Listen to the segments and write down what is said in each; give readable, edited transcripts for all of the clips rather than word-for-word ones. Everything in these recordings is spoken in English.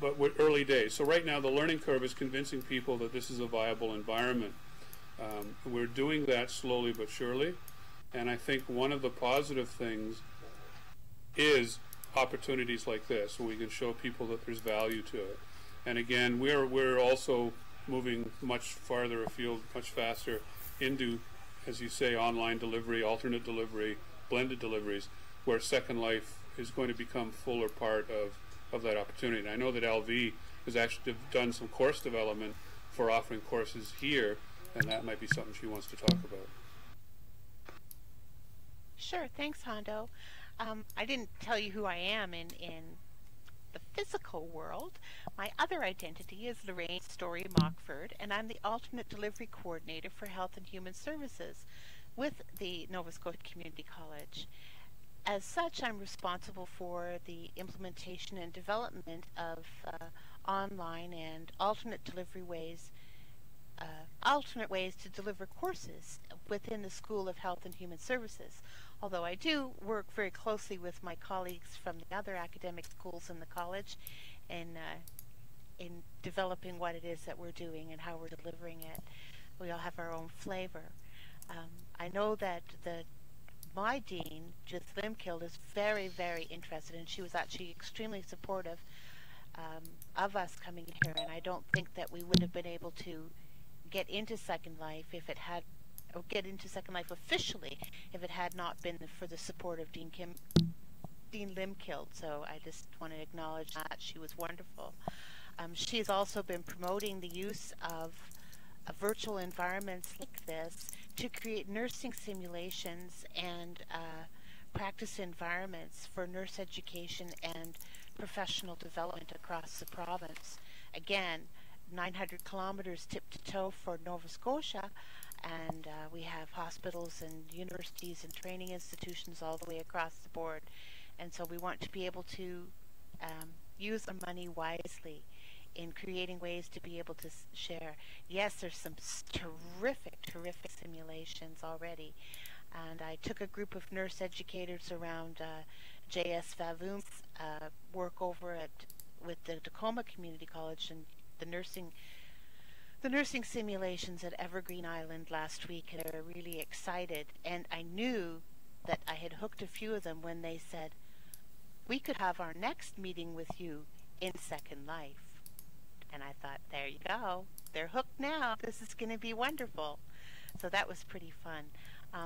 but we're early days. So right now the learning curve is convincing people that this is a viable environment. We're doing that slowly but surely, and I think one of the positive things is opportunities like this, where we can show people that there's value to it. And again, we're also moving much farther afield, much faster into, as you say, online delivery, alternate delivery, blended deliveries, where Second Life is going to become fuller part of that opportunity. And I know that LV has actually done some course development for offering courses here, and that might be something she wants to talk about. Sure, thanks, Hondo. I didn't tell you who I am in the physical world. My other identity is Lorraine Storry Mockford, and I'm the alternate delivery coordinator for Health and Human Services with the Nova Scotia Community College. As such, I'm responsible for the implementation and development of online and alternate ways to deliver courses within the School of Health and Human Services. Although I do work very closely with my colleagues from the other academic schools in the college in developing what it is that we're doing and how we're delivering it. We all have our own flavor. I know that my dean, Judith Limkild, is very, very interested, and she was actually extremely supportive of us coming here, and I don't think that we would have been able to get into Second Life if it had, or get into Second Life officially if it had not been for the support of Dean Limkild. So I just want to acknowledge that. She was wonderful. She has also been promoting the use of virtual environments like this to create nursing simulations and practice environments for nurse education and professional development across the province. Again, 900 kilometers tip to toe for Nova Scotia, and we have hospitals and universities and training institutions all the way across the board. And so we want to be able to use our money wisely in creating ways to be able to share. Yes, there's some terrific simulations already. And I took a group of nurse educators around J.S. Vavoom's work over with the Tacoma Community College and the nursing simulations at Evergreen Island last week, and they were really excited. And I knew that I had hooked a few of them when they said, we could have our next meeting with you in Second Life. And I thought, there you go. They're hooked now. This is going to be wonderful. So that was pretty fun.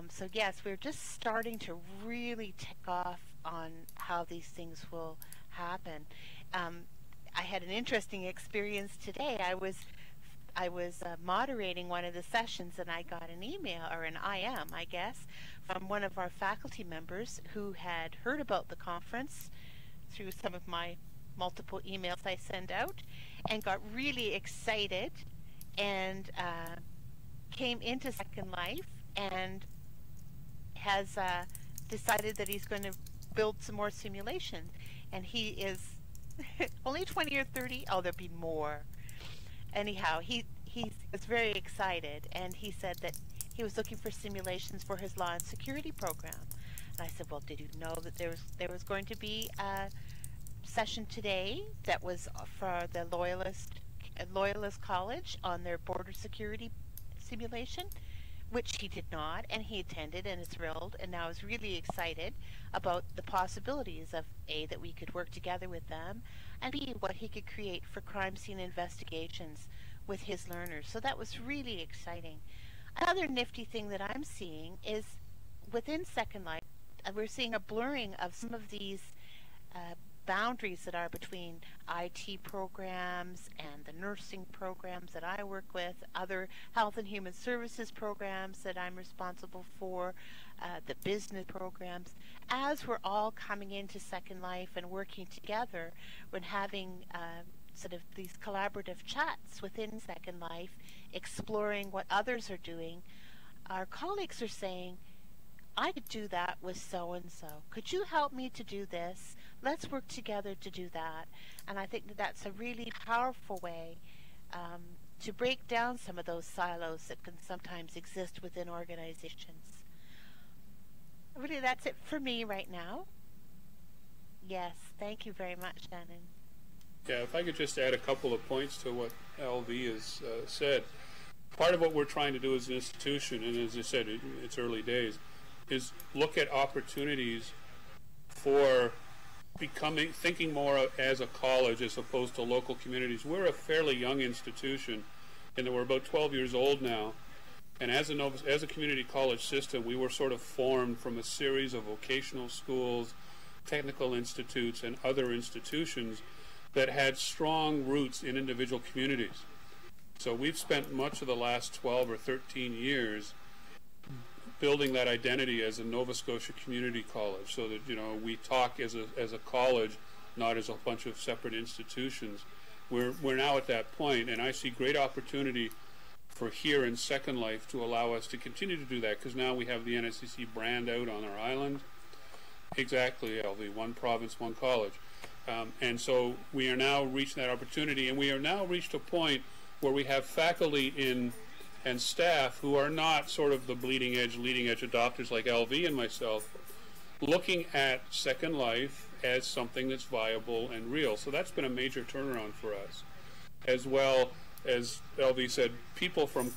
So yes, we're just starting to really tick off on how these things will happen. I had an interesting experience today. I was moderating one of the sessions, and I got an email, or an IM, I guess, from one of our faculty members who had heard about the conference through some of my multiple emails I send out, and got really excited and came into Second Life and has decided that he's going to build some more simulations. And he is only 20 or 30. Oh, there'll be more. Anyhow, he was very excited, and he said that he was looking for simulations for his law and security program. And I said, well, did you know that there was going to be a session today that was for the Loyalist College on their border security simulation? Which he did not, and he attended and is thrilled, and now is really excited about the possibilities of A, that we could work together with them, and B, what he could create for crime scene investigations with his learners. So that was really exciting. Another nifty thing that I'm seeing is within Second Life, we're seeing a blurring of some of these boundaries that are between IT programs and the nursing programs that I work with, other health and human services programs that I'm responsible for, the business programs. As we're all coming into Second Life and working together, when having sort of these collaborative chats within Second Life, exploring what others are doing, our colleagues are saying, I could do that with so-and-so. Could you help me to do this? Let's work together to do that. And I think that that's a really powerful way to break down some of those silos that can sometimes exist within organizations. Really, that's it for me right now. Yes, thank you very much, Shannon. Yeah, if I could just add a couple of points to what LV has said. Part of what we're trying to do as an institution, and as I said, it's early days, is look at opportunities for thinking more as a college as opposed to local communities. We're a fairly young institution, in that we're about 12 years old now, and as a community college system, we were sort of formed from a series of vocational schools, technical institutes, and other institutions that had strong roots in individual communities. So we've spent much of the last 12 or 13 years building that identity as a Nova Scotia community college, so that, you know, we talk as a college, not as a bunch of separate institutions. We're now at that point, and I see great opportunity for here in Second Life to allow us to continue to do that, because now we have the NSCC brand out on our island. Exactly, LV, one province, one college. And so we are now reaching that opportunity, and we are now reached a point where we have faculty and staff who are not sort of the bleeding edge, leading edge adopters like LV and myself, looking at Second Life as something that's viable and real. So that's been a major turnaround for us. As well as LV said, people from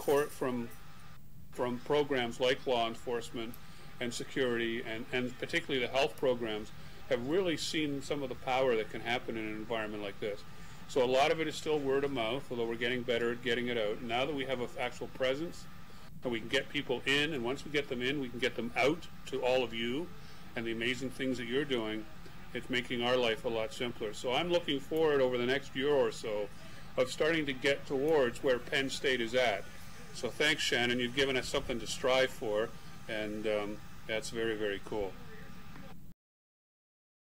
programs like law enforcement and security and particularly the health programs have really seen some of the power that can happen in an environment like this. So a lot of it is still word of mouth, although we're getting better at getting it out. Now that we have an actual presence, and we can get people in, and once we get them in, we can get them out to all of you and the amazing things that you're doing, it's making our life a lot simpler. So I'm looking forward over the next year or so of starting to get towards where Penn State is at. So thanks, Shannon. You've given us something to strive for, and that's very, very cool.